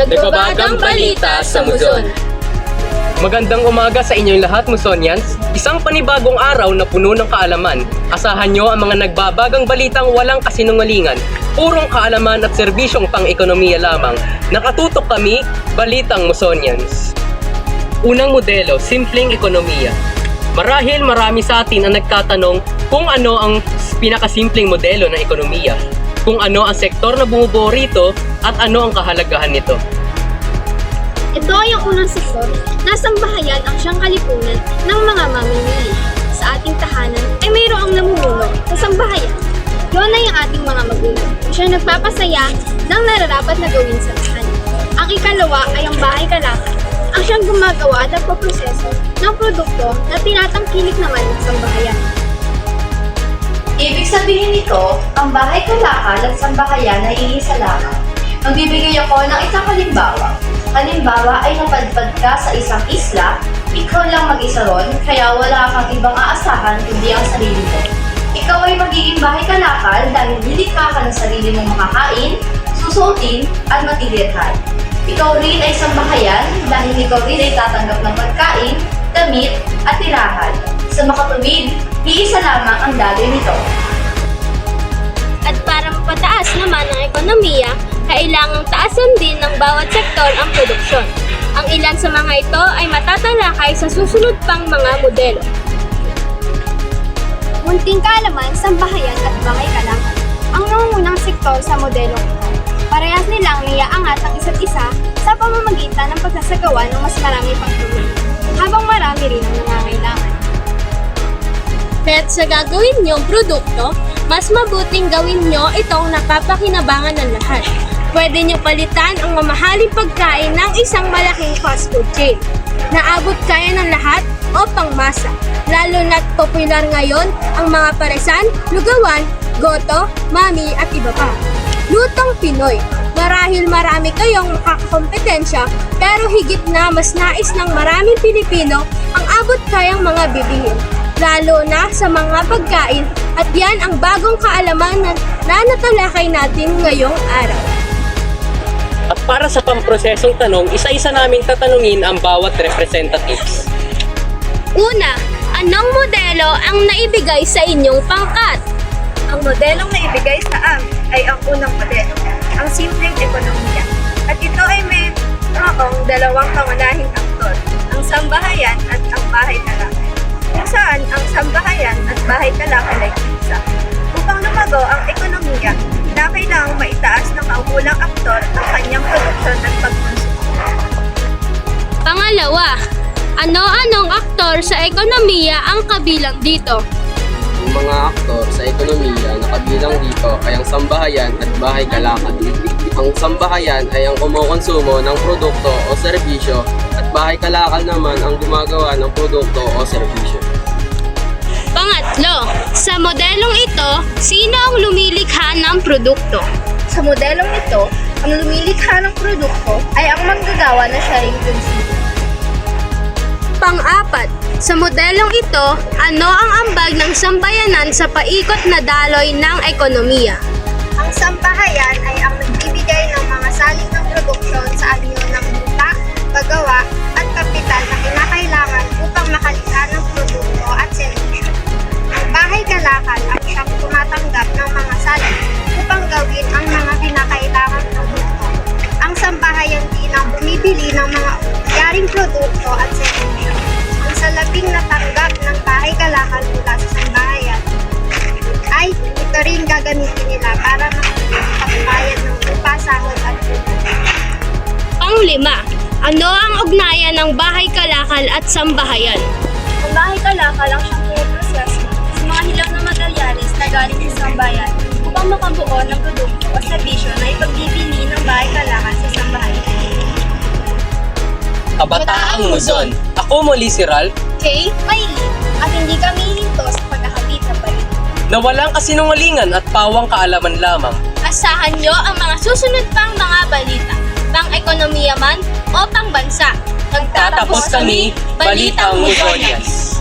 Nagbabagang balita sa Luzon. Magandang umaga sa inyong lahat, Musonians. Isang panibagong araw na puno ng kaalaman. Asahan nyo ang mga nagbabagang balitang walang kasinungalingan. Purong kaalaman at serbisyong pang-ekonomiya lamang. Nakatutok kami, Balitang Musonians. Unang modelo, simpleng ekonomiya. Marahil marami sa atin ang nagtatanong kung ano ang pinakasimpleng modelo ng ekonomiya, kung ano ang sektor na bumubuo rito at ano ang kahalagahan nito. Ito ay ang unang sektor na sambahayan ang siyang kalipunan ng mga mamimili. Sa ating tahanan ay mayroong namumuno sa sambahayan. Yun ay ang ating mga magulang. Siya nagpapasaya ng nararapat na gawin sa tahanan. Ang ikalawa ay ang bahay kalakal. Ang siyang gumagawa at nagpoproseso ng produkto na tinatangkilik naman ng sambahayan. Ibig sabihin nito, ang bahay kalakal at sambahayan ay iisa lamang. Magbibigay ako ng isang halimbawa. Halimbawa ay napadpad ka sa isang isla, ikaw lang mag-isa ron, kaya wala kang ibang aasahan kundi ang sarili mo. Ikaw ay magiging bahay kalakal dahil lilikha ka ng sarili mong makakain, susuotin, at matilirhan. Ikaw rin ay sambahayan dahil ikaw rin ay tatanggap ng pagkain, damit, at tirahan. Sa makatuwid, iisa lamang ang daloy nito. At para mapataas naman ang ekonomiya, kailangang taasan din ng bawat sektor ang produksyon. Ang ilan sa mga ito ay matatalakay sa susunod pang mga modelo. Munting kaalaman, sambahayan at bahay kalakal. Ang nangungunang sektor sa modelong ito. Parehas nilang niyaangat ang isa't isa sa pamamagitan ng pagsasagawa ng mas marami pang produkto, habang marami rin ang nangangailangan. Kaya't sa gagawin niyong produkto, mas mabuting gawin niyo itong napapakinabangan ng lahat. Pwede niyo palitan ang mamahaling pagkain ng isang malaking fast food chain. Naabot kaya ng lahat o pangmasa. Lalo na't popular ngayon ang mga paresan, lugawan, goto, mami at iba pa. Lutong Pinoy. Marahil marami kayong makakakompetensya, pero higit na mas nais ng maraming Pilipino ang abot kayang mga bibilhin, lalo na sa mga pagkain, at yan ang bagong kaalaman na natalakay natin ngayong araw. At para sa pamprosesong tanong, isa-isa naming tatanungin ang bawat representatives. Una, anong modelo ang naibigay sa inyong pangkat? Ang modelong naibigay sa amin ay ang unang modelo, ang simpleng ekonomiya. At ito ay may dalawang pangunahing aktor, ang sambahayan at ang bahay kalakal. Kung saan ang sambahayan at bahay kalakal ay isa. Upang lumago ang ekonomiya, kailangang maitaas ng kaukulang aktor ang kanyang produksyon at pagkonsumo. Pangalawa, ano-anong aktor sa ekonomiya ang kabilang dito? Ang mga aktor sa ekonomiya na kabilang dito ay ang sambahayan at bahay kalakal. Ang sambahayan ay ang kumukonsumo ng produkto o serbisyo at bahay kalakal naman ang gumagawa ng produkto o serbisyo. Pangatlo, sa modelong ito, sino ang lumilikha ng produkto? Sa modelong ito, ang lumilikha ng produkto ay ang manggagawa na siya ring consumer. Pang-apat, sa modelong ito, ano ang ambag ng sambayanan sa paikot na daloy ng ekonomiya? Ang sambahayan ay ang nagbibigay ng mga saling ng produksyon sa anyo ng lupa, paggawa, at kapital na kinakailangan upang makalikha ng produkto at serbisyo. Ang bahay kalakal ay siyang tumatanggap ng mga saling upang gawin ang mga kinakailangan produkto. Ang sambahayan din ang bumibili ng mga yaring produkto at serbisyo. Ang salabing natanggap ng bahay kalakal mula sa sambahayan ay ito rin gagamitin nila para makapagbayad ng lupa, sahod at produkto. Panglima, ano ang ugnayan ng bahay kalakal at sambahayan? Ang bahay kalakal ang siyang pumuproseso sa mga hilaw na materyales na galing sa sambahayan upang makabuo ng produkto o serbisyo na ipagbibili ng bahay kalakal sa sambahayan. Kabataang Luzon. Ako muli si Ral, Kay Maylin, at hindi kami hihinto sa pagkakabit ng balita. na walang kasinungalingan at pawang kaalaman lamang. Asahan nyo ang mga susunod pang mga balita, pang-ekonomiya man o pang-bansa. Tatapos kami, Balitang Musonians.